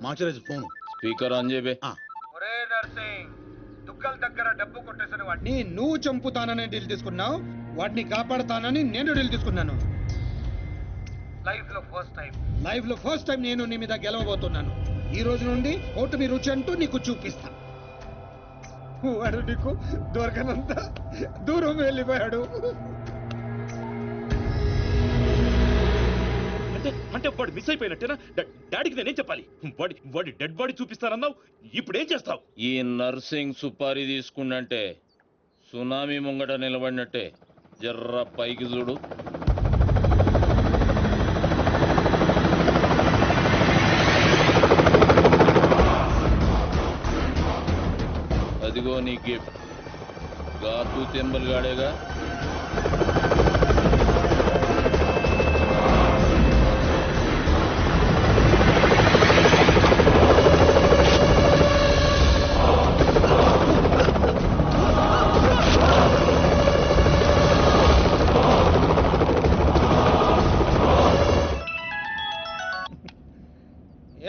Macharaju phone speaker on చేయబే. ఒరే nursing, దుగ్గల దగ్గర డబ్బు కొట్టేసిన వాడిని నువ్వు చంపుతానని డీల్ తీసుకున్నావు, వాడిని కాపాడుతానని నేను డీల్ తీసుకున్నాను. లైఫ్ లో ఫస్ట్ టైం నేను నీ మీద గెలవబోతున్నాను. ఈ రోజు నుండి ఓటమి రుచి అంటూ నీకు చూపిస్తా. వాడు నీకు దొరకనంత దూరం వెళ్ళిపోయాడు. అంటే వాడు మిస్ అయిపోయినట్టేనా? డాడీకి నేనేం చెప్పాలి? వాడి డెడ్ బాడీ చూపిస్తానన్నావు, ఇప్పుడు ఏం చేస్తావు? ఈ నర్సింగ్ సుపారీ తీసుకుండంటే సునామీ ముంగట నిలబడినట్టే. జర్ర పైకి చూడు. అదిగో నీ గిఫ్ట్. గాతు తెంబల్ గాడేగా.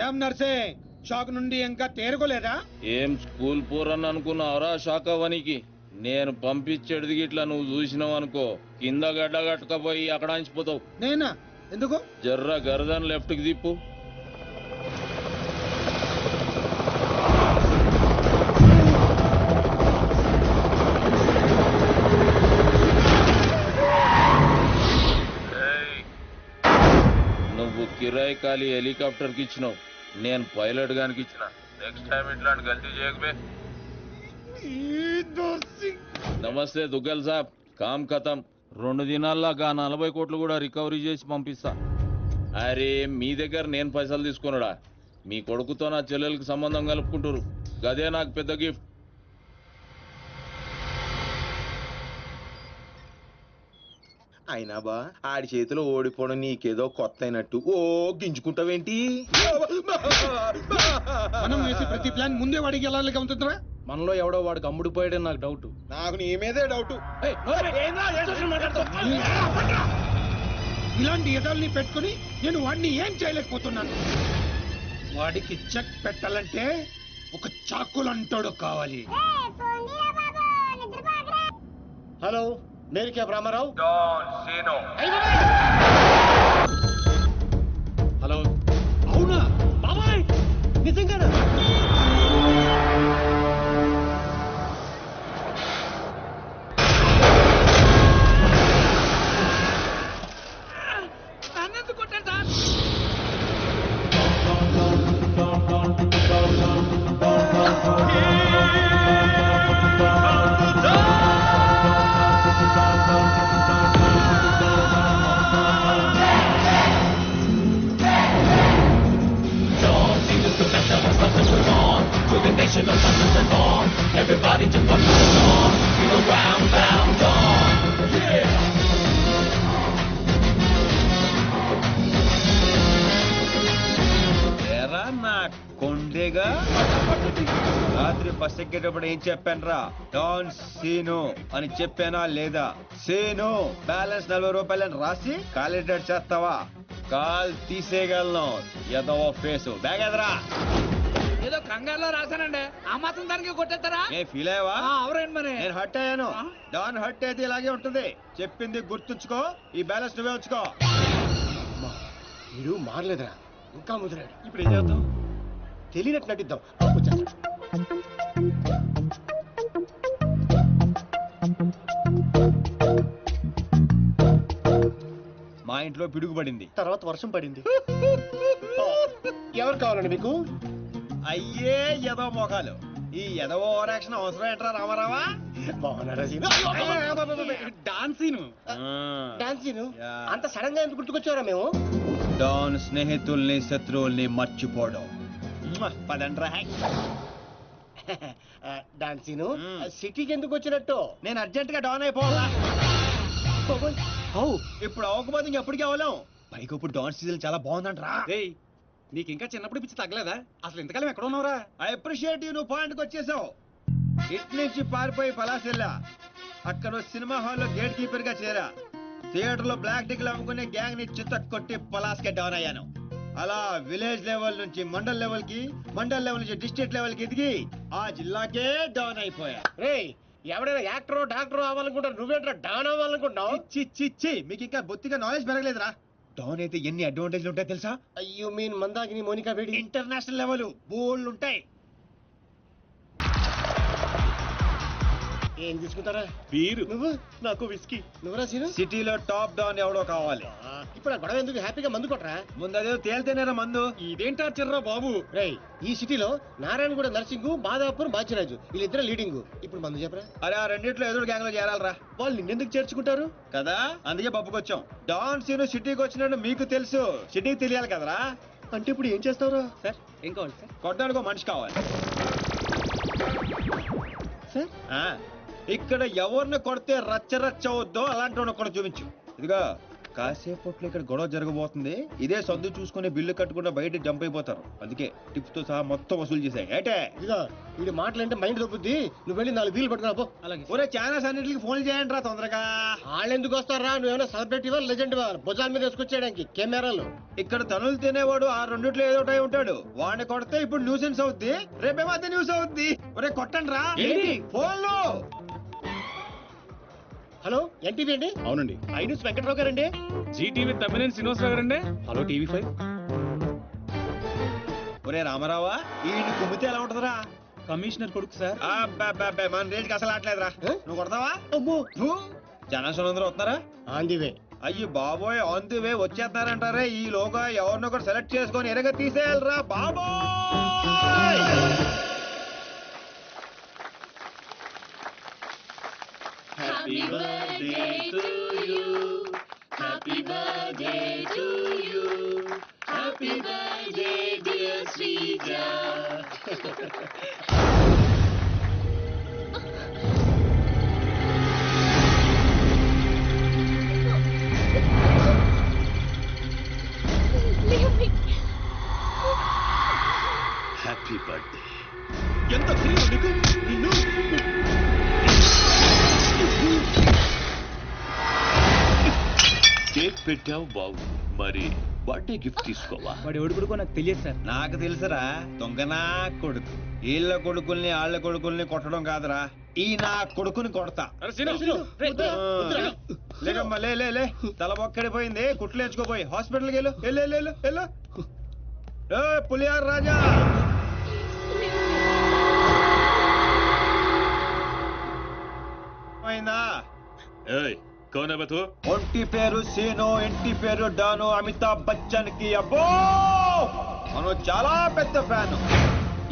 ఏం నర్సే, షాక్ నుండి ఇంకా తేరుకోలేదా? ఏం స్కూల్ పోరని అనుకున్నావురా శాఖవనికి? నేను పంపించేది గిట్లా నువ్వు చూసినావు అనుకో, కింద గడ్డ కట్టుకపోయి అక్కడ అంచిపోతావు. నేనా? ఎందుకు? జర్ర గర్దన్ లెఫ్ట్ కి తిప్పు. నువ్వు కిరాయి ఖాళీ హెలికాప్టర్ కి ఇచ్చినావు, నేను పైలట్ గానికి ఇచ్చిన. నెక్స్ట్ టైం ఇట్లాంటి గల్తీ చేయకబే. నమస్తే దుగ్గల్ సాబ్, కామ్ ఖతం. 2 దినాల్లో 40 కోట్లు కూడా రికవరీ చేసి పంపిస్తా. అరే మీ దగ్గర నేను పైసలు తీసుకున్నాడా? మీ కొడుకుతో నా చెల్లెలకి సంబంధం కలుపుకుంటారు, గదే నాకు పెద్ద గిఫ్ట్. అయినా బా ఆడి చేతిలో ఓడిపోవడం నీకేదో కొత్త అయినట్టు ఓ గింజుకుంటావేంటి? మనం వేసే ప్రతి ప్లాన్ ముందే వాడికి ఎలా ఉంటుందా? మనలో ఎవడో వాడికి అమ్ముడిపోయాడని నాకు డౌట్. నాకు నీ మీదే డౌట్. ఇలాంటి ఎదల్ని పెట్టుకుని నేను వాడిని ఏం చేయలేకపోతున్నాను. వాడికి చెక్ పెట్టాలంటే ఒక చాకులంటాడు కావాలి. హలో, నేను కే రామారావు. హలో, అవునా బాబాయ్? నిజంగానా? ఏరా నా కొండేగా, రాత్రి బస్ ఎక్కేటప్పుడు ఏం చెప్పాను రా? డాన్ సీను అని చెప్పానా లేదా? సీను బ్యాలెన్స్ 40 రూపాయలని రాసి కాలిడేట్ చేస్తావా? కాల్ తీసేయగలను. ఏదో ఫేసు బ్యాగ్ ఎదరా. ఏదో కంగారులో రాశానండి, ఆ మాత్రం దానికి కొట్టేస్తారా? ఏ ఫీల్ అయ్యావా? అవునండి. మరి నేను హర్ట్ అయ్యాను. డాన్ హర్ట్ అయితే ఇలాగే ఉంటుంది. చెప్పింది గుర్తుంచుకో, ఈ బ్యాలెన్స్ నువ్వే ఉంచుకో. వీడు మారలేదురా, ఇంకా ముదిరాడు. ఇప్పుడు ఏం చేద్దాం? తెలియనట్టు నటిద్దాం. మా ఇంట్లో పిడుగుపడింది, తర్వాత వర్షం పడింది. ఎవరు కావాలండి మీకు? అయ్యే ఎదో మోకాలు. ఈ ఎదో ఓవర్ యాక్షన్ అవసరం ఏంట్రా రామారావా? బాగున్నారా సీను? డాన్సీను డాన్సీను అంత సడన్ గా ఎందుకు గుర్తుకొచ్చారా మేము? డాన్ స్నేహితుల్ని శత్రువుల్ని మర్చిపోవడం. పదండ్రా. డాన్సీను సిటీకి ఎందుకు వచ్చినట్టు? నేను అర్జెంట్ గా డాన్ అయిపోవాలా? ఇప్పుడు అవ్వకపోతే ఇంకెప్పటికీ అవ్వలేం. పైకి ఇప్పుడు డాన్ సీజన్ చాలా బాగుందంట్రా. నీకు ఇంకా చిన్నప్పుడు పిచ్చి తగ్గలేదా? అసలు ఇంతకాలం ఎక్కడ ఉన్నావురా? ఐ అప్రిషియేట్ యూ, నువ్వు పాయింట్కి వచ్చేసావు. ఇట్ నుంచి పారిపోయి పలాసెల్లా, అక్కడ సినిమా హాల్లో గేట్ కీపర్ గా చేరా. థియేటర్ లో బ్లాక్ టికెట్లు అమ్ముకునే గ్యాంగ్ ని చిత్త కొట్టి పలాస్ కే డౌన్ అయ్యాను. అలా విలేజ్ లెవెల్ నుంచి మండల్ లెవెల్ కి, మండల్ లెవెల్ నుంచి డిస్ట్రిక్ట్ లెవెల్ కి ఎదిగి ఆ జిల్లాకే డౌన్ అయిపోయా. రేయ్ ఎవడైనా యాక్టర్ డాక్టర్ అవ్వాలనుకుంటారు, నువ్వేంట్రా డాన్ అవ్వాలనుకుంటున్నావు? చి మీకు ఇంకా బొత్తిగా నాలెడ్జ్ పెరగలేదురా. డౌన్ అయితే ఎన్ని అడ్వాంటేజ్లు ఉంటాయి తెలుసా? అయ్యో మీన్ మందాకిని మోనికా వేడి. ఇంటర్నేషనల్ లెవెల్ బోల్డ్ ఉంటాయి. ఏం తీసుకుంటారా? వీరు నువ్వు నాకు విస్కీ. నువ్వురా సీను. సిటీలో టాప్ డౌన్ ఎవడో కావాలి. ఇప్పుడు ఆ గొడవ ఎందుకు, హ్యాపీగా మందు కొట్టరా. ముందు అదే తేలితేనేరా మందు. ఇదేంటా చిర్రా బాబు? రేయ్ ఈ సిటీలో నారాయణగూడ నర్సింగ్, మాదాపూర్ బాచిరాజు వీళ్ళిద్దరు లీడింగ్. ఇప్పుడు మందు చెప్పరా. అరే ఆ రెండిట్లో ఎదురు గ్యాంగ్ లో చేరాలరా. వాళ్ళు నిన్నెందుకు చేర్చుకుంటారు కదా అందుకే పప్పుకొచ్చాం. డాన్ సీను సిటీకి వచ్చినట్టు మీకు తెలుసు, సిటీకి తెలియాలి కదరా. అంటే ఇప్పుడు ఏం చేస్తావురా? సార్ ఏం కావాలి సార్? కొట్టడానికి ఒక మనిషి కావాలి. సార్ ఆ, ఇక్కడ ఎవరిని కొడితే రచ్చ రచ్చ అవుద్దో అలాంటి వాడిని కూడా చూపించు. ఇదిగా కాసేపట్లో ఇక్కడ గొడవ జరగబోతుంది. ఇదే సర్దు చూసుకుని బిల్లు కట్టుకుంటే బయట జంప్ అయిపోతారు. అందుకే టిప్స్ తో సహా మొత్తం వసూలు చేశాయి. ఏటే ఇదిగో వీడి మాటలంటే మైండ్ దొబ్బుద్ది. నువ్వు వెళ్ళి 4 వీలు పట్టుకురా పో. అలాగే ఒరే ఛానల్స్ అన్నిటికి ఫోన్ చేయండి రా తొందరగా. వాళ్ళు ఎందుకు వస్తారా? నువ్వేమైనా సెలబ్రిటీవా, లెజెండ్వా? భుజాల మీద వేసుకొచ్చేయడానికి కెమెరాలు. ఇక్కడ తనులు తినేవాడు ఆ రెండిట్లో ఏదో ఒకటి ఉంటాడు. వాడిని కొడితే ఇప్పుడు న్యూసెన్స్ అవుద్ది, రేపేమో అదే న్యూస్ అవుద్ది. ఒరే కొట్టండి రా ఫోన్లు. హలో ఎన్టీవీ అండి. అవునండి. ఐన్యూస్ వెంకట్రావు గారండి. జీటీవీ తమ్మినేని శ్రీనివాసరావు గారండి. Hello TV 5. ఒరే రామారావా ఈ కుమ్మితే ఎలా ఉంటదిరా? కమిషనర్ కొడుకు సార్. అబ్బబ్బబ్బే, మన రేంజ్కి అసలు ఆటలేదురా. నువ్వు కొడతావా? అమ్మో జనాలు అందరూ వస్తున్నారా? On the way. అయ్యి బాబోయ్ ఆన్ ది వే వచ్చేస్తున్నారంటారే. ఈ లోగా ఎవరినొకరు సెలెక్ట్ చేసుకొని ఎరగ తీసేయాలరా బాబోయ్. Happy birthday to you. Happy birthday to you. Happy birthday dear Srija. Happy birthday. ఎంత ధైర్యం నీకు? నిన్ను కేక్ పెట్టావు బాగు, మరి బర్త్డే గిఫ్ట్ తీసుకోవా? వాడు ఎవడు కొడుకో నాకు తెలియదు సార్. నాకు తెలుసురా దొంగనా కొడుకు. వీళ్ళ కొడుకుల్ని వాళ్ళ కొడుకుల్ని కొట్టడం కాదురా, ఈ నా కొడుకుని కొడతా. లేకమ్మా లే లే లే, తల ఒక్కడిపోయింది, కుట్లు వేసుకోపోయి హాస్పిటల్కి వెళ్ళు. వెళ్ళు వెళ్ళు వెళ్ళు. ఏ పులియార్ రాజా, అయిందా? ఏయ్ కౌన్ హై బతూ? ఒంటి పేరు సీను, ఇంటి పేరు డాను, అమితాబ్ బచ్చన్ కి అబ్బో మనం చాలా పెద్ద ఫ్యాన్.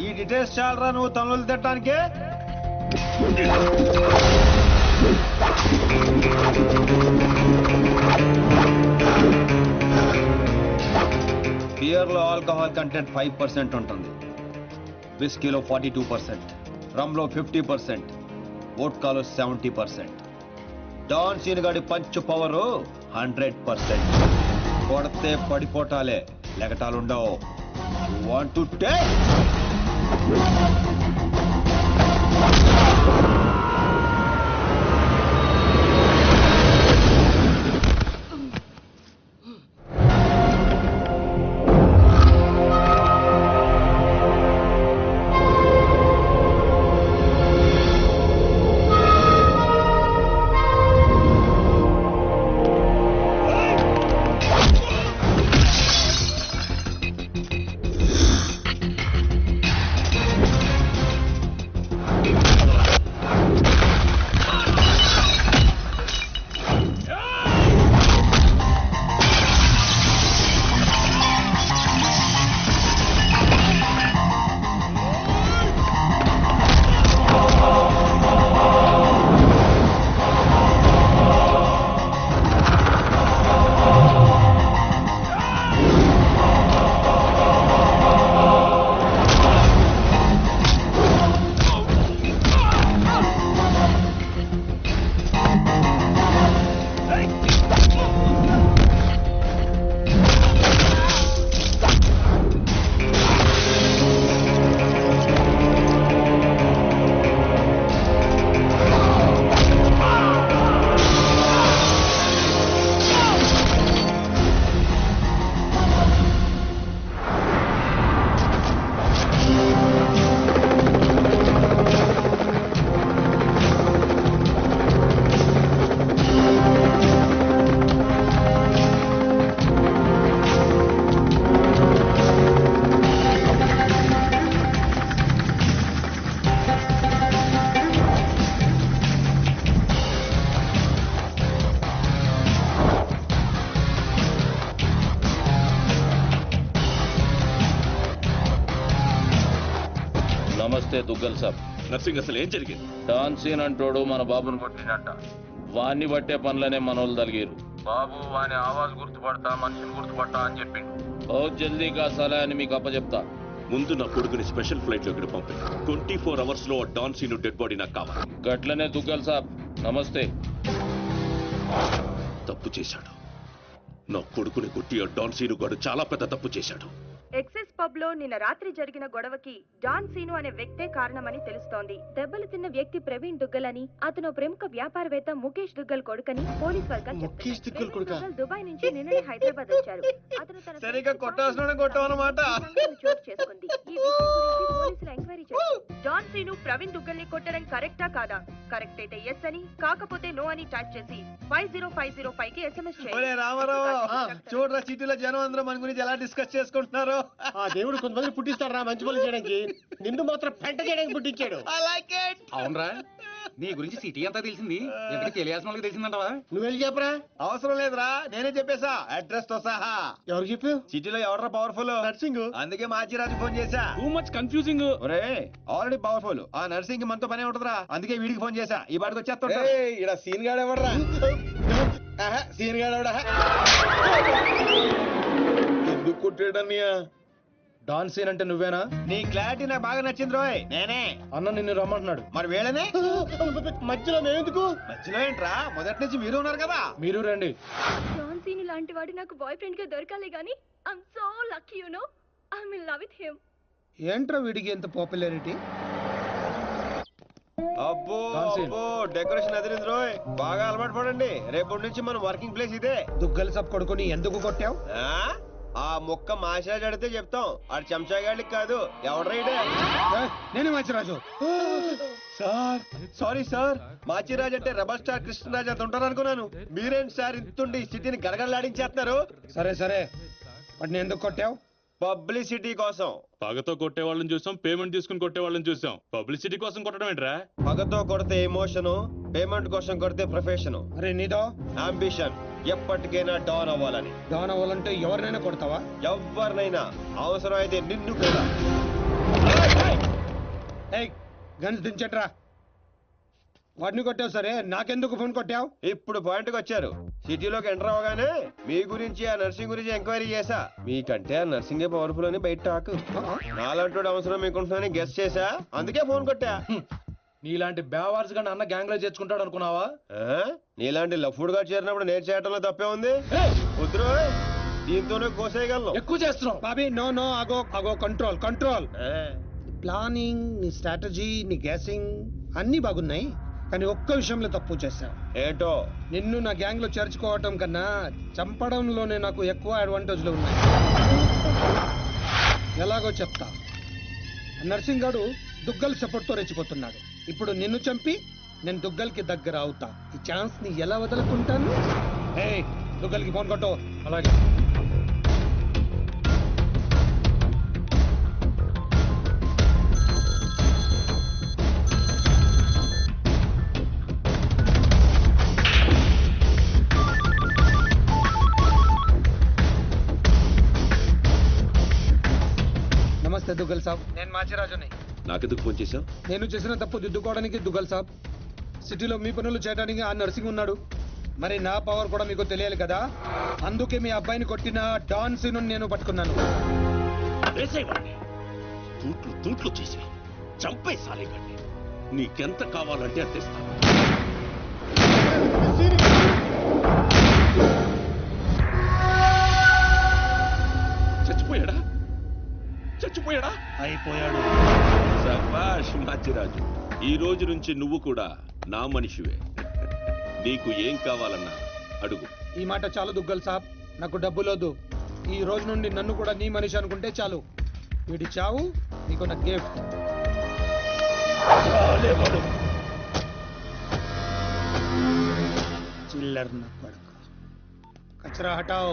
ఈ డీటెయిల్స్ చాలరా నువ్వు తనులు తిట్టడానికి? బియర్ లో ఆల్కహాల్ కంటెంట్ 5% ఉంటుంది, విస్కీలో 42%, రమ్ లో 50%, వోడ్కాలో 70%. డాన్ సీన్ గాడి పంచ్ పవర్ 100%. కొడితే పడిపోటాలే, లెగటాలుండవు. Want to take? నమస్తే దుగ్గల్ సాబ్. నర్సింగ్ అసలు ఏం జరిగింది? డాన్ సీన్ అంటోడు మన బాబుని కొట్టినట్ట. వాణ్ణి బట్టే పనులనే మనోళ్ళు తలిగిరు. బాబు వాని ఆవాజ్ గుర్తుపడతా, మనిషిని గుర్తుపడతా అని చెప్పిండు. బహుత్ జల్దీ కాసాలే అని మీకు అప్పచెప్తా. ముందు నా కొడుకుని స్పెషల్ ఫ్లైట్ లో ఇక్కడ పంపి 24 hours లో డాన్ సీను డెడ్ బాడీ నాకు కావాలి. గట్లనే దుగ్గల్ సాబ్. నమస్తే. తప్పు చేశాడు. నా కొడుకుని కొట్టి ఆ డాన్ సీను గాడు చాలా పెద్ద తప్పు చేశాడు. ఎక్సెస్ పబ్ లో నిన్న రాత్రి జరిగిన గొడవకి డాన్ సీను అనే వ్యక్తే కారణమని తెలుస్తోంది. దెబ్బలు తిన్న వ్యక్తి ప్రవీణ్ దుగ్గల్ అని, అతను ప్రముఖ వ్యాపారవేత్త ముఖేష్ దుగ్గల్ కొడుకని పోలీస్ వర్గాలు ముఖేష్ దుగ్గల్ కొడుకా? దుబాయ్ నుంచి నిన్ననే హైదరాబాద్ వచ్చారు. అతను తన సరిగ్గా కొట్టాల్సిన కొట్టావన్నమాట. చోటు చేసుకుంది. ఈ విషయం గురించి పోలీసులు ఎంక్వైరీ చేశారు. డాన్ సీను ప్రవీణ్ దుగ్గల్ ని కొట్టడం కరెక్టా కాదా? కరెక్ట్ అయితే ఎస్ అని, కాకపోతే నో అని టైప్ చేసి 50505 కి SMS ఒరే రామారావు, చూడరా సిటీలో జనం అందరూ మన గురించి ఎలా డిస్కస్ చేసుకుంటున్నారు. ఆ దేవుడు కొంతమంది పుట్టిస్తాడు రా మంచి పనులు చేయడానికి, నిన్ను మాత్రం పెంట చేయడానికి పుట్టించాడు. అవునరా నీ గురించి సిటీ అంతా తెలిసింది. ఎందుకు తెలియాల్సిన వాళ్ళకి తెలిసిందంటవా? నువ్వు వెళ్ళి చెప్పరా. అవసరం లేదురా, నేనే చెప్పేశా అడ్రస్ తో సహా. ఎవరు చెప్పావు? సిటీలో ఎవరా పవర్ఫుల్? నర్సింగ్. అందుకే మాచిరాజు ఫోన్ చేశా. Too much confusing. ఒరే ఆల్రెడీ పవర్ఫుల్, ఆ నర్సింగ్ కి మనతో పనే ఉంటదిరా. అందుకే వీడికి ఫోన్ చేశా. ఈ బాడికి వచ్చేస్తా. ఇక్కడ సీన్ గాడు ఎవడరా? సీన్ గాడు ఎవడా? ఎందుకు కొట్టాడన్నయ్య? డాన్ సీన్ అంటే నువ్వేనా? నీ క్లారిటీ నాకు బాగా నచ్చింది రోయ్. నేనే. అన్న నిన్ను రమ్మంటున్నాడు. మరి వేళనే మధ్యలో మేమెందుకు? మధ్యలో ఏంట్రా, మొదటి నుంచి మీరు ఉన్నారు కదా. మీరు రండి. డాన్ సీను లాంటి వాడు నాకు బాయ్ ఫ్రెండ్ గా దొరకాలి గానీ I'm so lucky you know. I will love with him. ఏంట్రా వీడికి ఎంత పాపులారిటీ? అబ్బో Dancing. అబ్బో డెకరేషన్ అదిరింది రోయ్. బాగా అలవాటు పడండి. రేపటి నుంచి మన వర్కింగ్ ప్లేస్ ఇదే. దుగ్గల సబ్ కొడుకుని ఎందుకు కొట్టావు? ఆ మొక్క మాషాజ్ అడితే చెప్తాం. ఆడు చెంచాగాడికి కాదు. ఎవడ్రైడే? నేనే Manchiraju. Sir sorry sir. Machiraj అంటే రెబల్ స్టార్ కృష్ణరాజ్ అంత ఉంటారు అనుకున్నాను. మీరేంటి సార్ ఇంతుండి సిటీని గడగడలాడించేస్తున్నారు? సరే సరే, వాటిని ఎందుకు కొట్టావు? పబ్లిసిటీ కోసం. పగతో కొట్టే వాళ్ళని చూసాం, పేమెంట్ తీసుకుని కొట్టే వాళ్ళని చూసాం. పబ్లిసిటీ కోసం కొట్టడం ఏంట్రా? పగతో కొడితే ఎమోషను, పేమెంట్ కోసం కొడితే ప్రొఫెషను. అరే నీదో అంబిషన్ ఎప్పటికైనా డాన్ అవ్వాలని. డాన్ అవ్వాలంటే ఎవరినైనా కొడతావా? ఎవరినైనా, అవసరం అయితే నిన్ను కూడా. ఏయ్ గన్స్ దించట్రా. వాడిని కొట్టావు సరే, నాకెందుకు ఫోన్ కొట్టావు? ఇప్పుడు పాయింట్కి వచ్చారు. సిటీలోకి ఎంటర్ అవగానే మీ గురించి ఆ నర్సింగ్ గురించి ఎంక్వైరీ చేశా. మీకంటే ఆ నర్సింగే పవర్ఫుల్ అని బయట టాక్. నాలంటోడు అవసరం మీకుంటుందని గెస్ చేశా. అందుకే ఫోన్ కొట్టా. నీలాంటి బేవార్స్ గా అన్న గ్యాంగ్ లో చేర్చుకుంటాడు అనుకున్నావా? నీలాంటి లఫ్డ్ గా చేరినప్పుడు నేను చేయటంలో తప్పే ఉంది. వద్దురో, దీంతోనే కోసేయగలను. ఎక్కువ చేస్తున్నావు. బాబీ నో నో, ఆగో ఆగో, కంట్రోల్ కంట్రోల్. ప్లానింగ్, నీ స్ట్రాటజీ, నీ గ్యాసింగ్ అన్ని బాగున్నాయి, కానీ ఒక్క విషయంలో తప్పు చేశావు. ఏంటో? నిన్ను నా గ్యాంగ్ లో చేర్చుకోవటం కన్నా చంపడంలోనే నాకు ఎక్కువ అడ్వాంటేజ్లు ఉన్నాయి. ఎలాగో చెప్తా. నర్సింగ్ గాడు దుగ్గల్ సపోర్ట్ తో రెచ్చిపోతున్నాడు. ఇప్పుడు నిన్ను చంపి నేను దుగ్గల్ కి దగ్గర అవుతా. ఈ ఛాన్స్ ని ఎలా వదులుకుంటాను? ఏయ్ దుగ్గల్ కి ఫోన్ కొట్టు. అలాగే. నమస్తే దుగ్గల్ సాబ్, నేను మాచిరాజుని. నాకెందుకు ఫోన్ చేశావు? నేను చేసిన తప్పు దిద్దుకోవడానికి దుగ్గల్ సాబ్, సిటీలో మీ పనులు చేయడానికి ఆ నర్సింగ్ ఉన్నాడు. మరి నా పవర్ కూడా మీకు తెలియాలి కదా. అందుకే మీ అబ్బాయిని కొట్టిన డాన్ సీను నేను పట్టుకున్నాను. వేసేవాడిని తూట్లు తూట్లు చేసి చంపే సాలేకండి. నీకెంత కావాలంటే అంత ఇస్తాను. చచ్చిపోయాడా? చచ్చిపోయాడా? అయిపోయాడు. శభాష్ మాచిరాజు, ఈ రోజు నుంచి నువ్వు కూడా నా మనిషివే. నీకు ఏం కావాలన్నా అడుగు. ఈ మాట చాలు దుగ్గల్ సాబ్, నాకు డబ్బులోదు. ఈ రోజు నుండి నన్ను కూడా నీ మనిషి అనుకుంటే చాలు. వీడి చావు నీకు నా గిఫ్ట్. చిల్లర్ నా కొడుకు. కచరా హటాओ.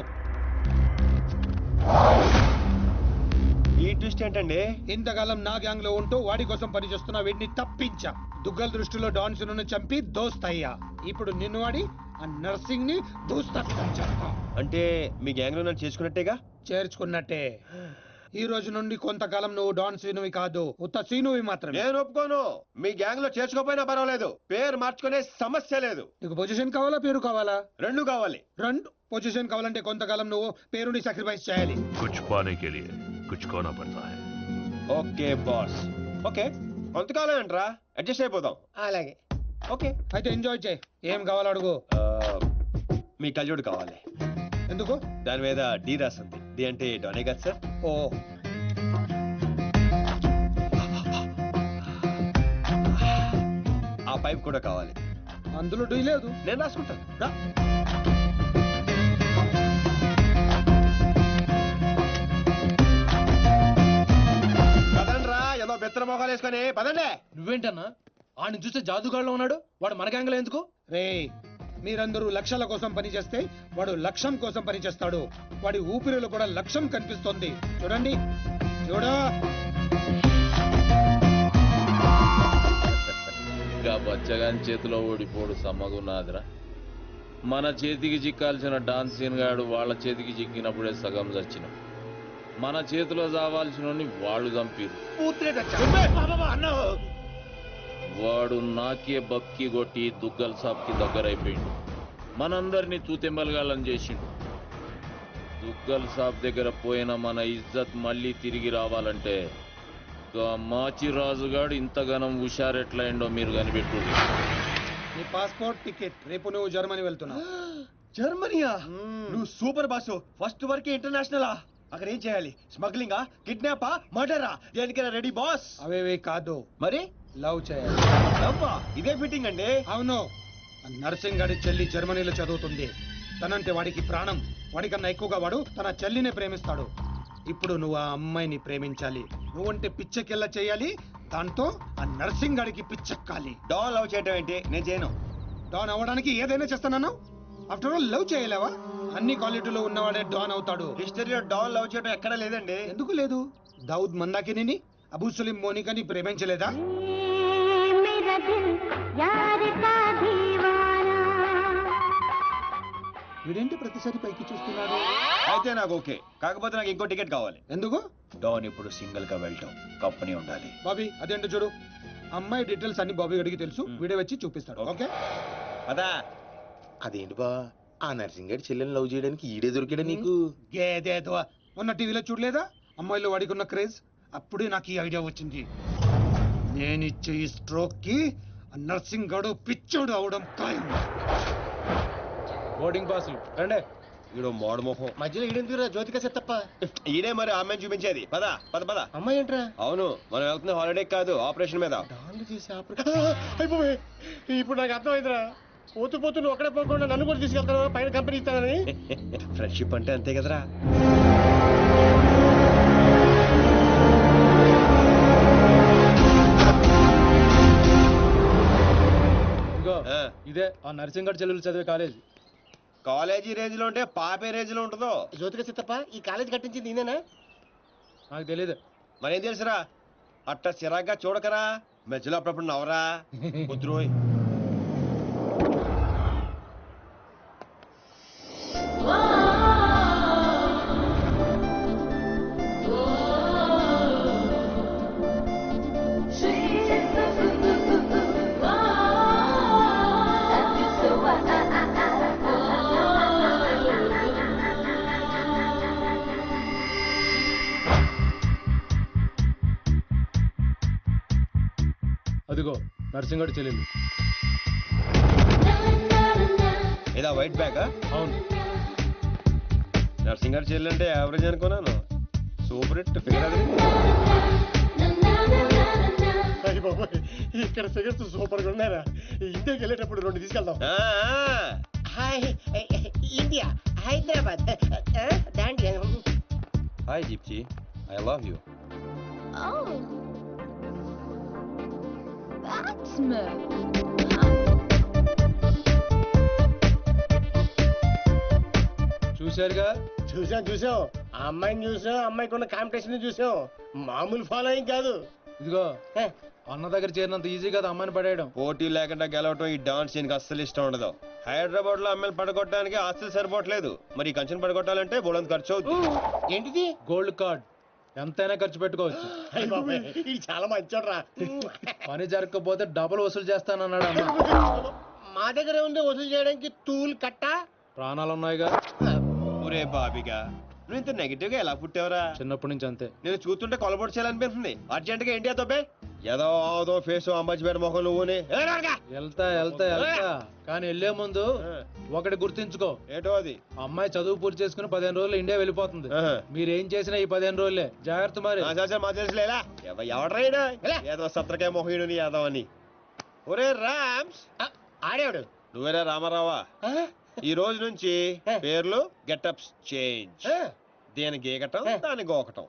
ఈ ట్విస్ట్ ఏంటండి? ఇంతకాలం నా గ్యాంగ్ లో ఉంటూ వాడి కోసం పనిచేస్తున్న వీడిని తప్పించా. దుగ్గల్ దృష్టిలో డాన్ సీనును చంపి దోస్త్ అయ్యా. ఇప్పుడు నిన్ను వాడి ఆ నర్సింగ్ ని దోస్త్ చేస్తా. అంటే మీ గ్యాంగ్ లో నన్ను చేసుకున్నట్టేగా? చేర్చుకున్నట్టే. ఈ రోజు నుండి కొంతకాలం నువ్వు డాన్ సీనువి కాదు, ఉత్త సీనువి మాత్రమే. నేను ఒప్పుకోను. మీ గ్యాంగ్ లో చేర్చుకోపోయినా పర్వాలేదు, పేరు మార్చుకునే సమస్య లేదు. నీకు పొజిషన్ కావాలా, పేరు కావాలా? రెండు కావాలి. రెండు. పొజిషన్ కావాలంటే కొంతకాలం నువ్వు పేరుని సాక్రిఫైస్ చేయాలి. कुछ पाने के लिए कुछ खोना पड़ता है. Okay boss. ఓకే, కొంతకాలం ఏంట్రా, అడ్జస్ట్ అయిపోదాం. అలాగే. ఓకే. అయితే ఎంజాయ్ చేయి. ఏం కావాలో అడుగు. మీ కళ్యాణుడు కావాలి. ఎందుకు? దాని మీద డి రాసింది. డి అంటే డోనే కదా సార్. ఓ, ఆ పైప్ కూడా కావాలి. అందులో డీ లేదు. నేను రాసుకుంటాను. రా. పదండ్రా, ఏదో బెత్తర మొఖాలు వేసుకొని పదండి. నువ్వేంటన్నా ఆడిని చూస్తే జాదుగాడులో ఉన్నాడు, వాడు మన గ్యాంగ్లో ఎందుకు? రే, మీరందరూ లక్ష్యాల కోసం పనిచేస్తే వాడు లక్ష్యం కోసం పనిచేస్తాడు. వాడి ఊపిరిలో కూడా లక్ష్యం కనిపిస్తుంది. చూడండి, చూడ. ఇంకా బచ్చగాని చేతిలో ఓడిపోడు సమ్మగున్నాదిరా. మన చేతికి చిక్కాల్సిన డాన్స్ సీన్ గాడు వాళ్ళ చేతికి చిక్కినప్పుడే సగం చచ్చిన. మన చేతిలో చావాల్సిన వాళ్ళు చంపిరు. వాడు నాకే బక్కి కొట్టి దుగ్గల్ సాబ్కి దగ్గరైపోయిండు. మనందరినీ తూతెంబలగాళ్ళని చేసిండు. దుగ్గల్ సాబ్ దగ్గర పోయిన మన ఇజ్జత్ మళ్ళీ తిరిగి రావాలంటే మాచిరాజుగాడు ఇంతగానం హుషారెట్లయిండో మీరు కనిపెట్టు. నీ పాస్పోర్ట్, టికెట్. రేపు నువ్వు జర్మనీ వెళ్తున్నావు. జర్మనీయా? నువ్వు సూపర్ బాసు. ఫస్ట్ వరకే ఇంటర్నేషనలా? అక్కడ ఏం చేయాలి? స్మగ్లింగా, కిడ్నాపా, మర్డరా? దేనికైనా రెడీ బాస్. అవేవే కాదు, మరి లవ్ చేయాలి. అబ్బా, ఇదే ఫిట్టింగ్ అండి. అవును. నర్సింగ్ గాడి చెల్లి జర్మనీలో చదువుతుంది. తనంటే వాడికి ప్రాణం. వాడికన్నా ఎక్కువగా వాడు తన చెల్లినే ప్రేమిస్తాడు. ఇప్పుడు నువ్వు ఆ అమ్మాయిని ప్రేమించాలి. నువ్వంటే పిచ్చెకెళ్ళ చేయాలి. దాంతో ఆ నర్సింగ్ గాడికి పిచ్చెక్కాలి. డాన్ లవ్ చేయటం ఏంటి? నేను చేయను. డాన్ అవ్వడానికి ఏదైనా చేస్తానన్నా? ఆఫ్టర్ ఆల్ లవ్ చేయలేవా? అన్ని క్వాలిటీలో ఉన్నవాడే డాన్ అవుతాడు. హిస్టరీలో డాన్ లవ్ చేయడం ఎక్కడా లేదండి. ఎందుకు లేదు? దావుద్ మందాకిని, అబూ సలీం మోనికాని ప్రేమించలేదా? వీడేంటి ప్రతిసారి పైకి చూస్తున్నాడు? అయితే నాకు ఓకే. కాకపోతే నాకు ఇంకో టికెట్ కావాలి. ఎందుకు? డాన్ ఇప్పుడు సింగిల్ గా వెళ్ళటం, కంపెనీ ఉండాలి. బాబీ, అదేంటో చూడు. అమ్మాయి డీటెయిల్స్ అన్ని బాబీ గడికి తెలుసు. వీడే వచ్చి చూపిస్తాడు. ఓకే? అదా అదేంటి బా, ఆ నర్సింగ్ గారి చెల్లెని లవ్ చేయడానికి ఈడే దొరికాడా నీకు? గేదేదో మొన్న టీవీలో చూడలేదా అమ్మాయిలో వాడికున్న క్రేజ్? అప్పుడే నాకు ఈ ఐడియా వచ్చింది. నేనిచ్చే ఈ స్ట్రోక్ కి నర్సింగ్ గడు పిచ్చోడు అవడం ఖాయం. బోర్డింగ్ పాసులు రండే. ఈడో మోడ మొహం. మధ్యలో ఈడెందుకురా, జ్యోతిక తప్ప. ఈడే మరి ఆమెను చూపించేది. పద పద పద. అమ్మాయి ఏంట్రా? అవును, మనం వెళ్తున్న హాలిడే కాదు, ఆపరేషన్ మీద. డాన్లు చేసి అయిపోయి. ఇప్పుడు నాకు అర్థమైందిరా. పోతూ పోతూ నువ్వు ఒక్కడే పోకుండా నన్ను కూడా తీసుకెళ్తాను, పైన కంపెనీ ఇస్తానని. ఫ్రెండ్షిప్ అంటే అంతే కదరా. ఇదిగో ఆ. ఇదే ఆ నరసింగడ్ చెల్లెలు చదివే కాలేజ్. కాలేజీ రేంజ్ లో ఉంటే పాపే రేంజ్ లో ఉంటుందో. జ్యోతిక తప్ప ఈ కాలేజ్ కట్టించింది ఈయనేనా? నాకు తెలియదు. మరేం తెలుసురా? అట్ట చిరాగ్గా చూడకరా, మధ్యలో అప్పుడప్పుడు నవరా. కుదురోయ్. అదిగో నరసింగడ్ చెల్లెలు. ఏదా వైట్ బ్యాగా? అవును. నర్సింగ్ గారు చెల్లంటే యావరేజ్ అనుకున్నాను. సూపర్ హిట్ ఫిగర్ అది. ఇక్కడ ఫిగర్స్ సూపర్ గా ఉన్నారా? ఇండియాకి వెళ్ళేటప్పుడు 2 తీసుకెళ్దాం. Hi India, Hyderabad. దాండి. హాయ్ జిప్చి, ఐ లవ్ యూ. చూశారుగా? చూసాం. ఆ అమ్మాయిని చూసాం, అమ్మాయికి ఉన్న కాంపిటీషన్ చూసాం. మామూలు ఫాలోయింగ్ కాదు. ఇదిగో అన్న దగ్గర చేరినంత ఈజీ కదా అమ్మాయిని పడేయడం. పోటీ లేకుండా గెలవటం ఈ డాన్స్ సీన్కి అస్సలు ఇష్టం ఉండదు. హైదరాబాద్ లో అమ్మాయిలు పడగొట్టడానికి ఆస్తులు సరిపోవట్లేదు. మరి ఈ కంచెను పడగొట్టాలంటే బోలంత ఖర్చు అవుతుంది. ఏంటిది? Gold card. ఎంతైనా ఖర్చు పెట్టుకోవచ్చు. ఇది చాలా మంచోడ్రా. పని జరగకపోతే డబుల్ వసూలు చేస్తానన్నాడు అన్న. మా దగ్గర ఉంది వసూలు చేయడానికి తూల్ కట్ట. ప్రాణాలు ఉన్నాయిగా. ఒరే బాబిగా నువ్వు ఇంత నెగిటివ్ గా ఎలా పుట్టావురా? చిన్నప్పటి నుంచి అంతే. నేను చూస్తుంటే కొలబొట్టు చేయాలనిపిస్తుంది. అర్జెంట్ గా ఇండియా తోపే ఏదో ఫేస్ అంబాజీపేట మొహం నువ్వుని. వెళ్తా కానీ వెళ్లే ముందు ఒకటి గుర్తించుకో. ఏటో అది? అమ్మాయి చదువు పూర్తి చేసుకుని 15 రోజులు ఇండియా వెళ్ళిపోతుంది. మీరేం చేసినా ఈ 15 రోజులే జాగ్రత్త. మరి మా తెలుసులేలా ఎవడ్రాయిడా ఏదో సత్రకాయ మొహీడు ఏదో అని. ఒరే రామ్స్ ఆడేవాడు నువ్వేరా రామారావా? ఈ రోజు నుంచి పేర్లు గెటప్స్ చేంజ్. దేని గీకటం దాని గోకటం.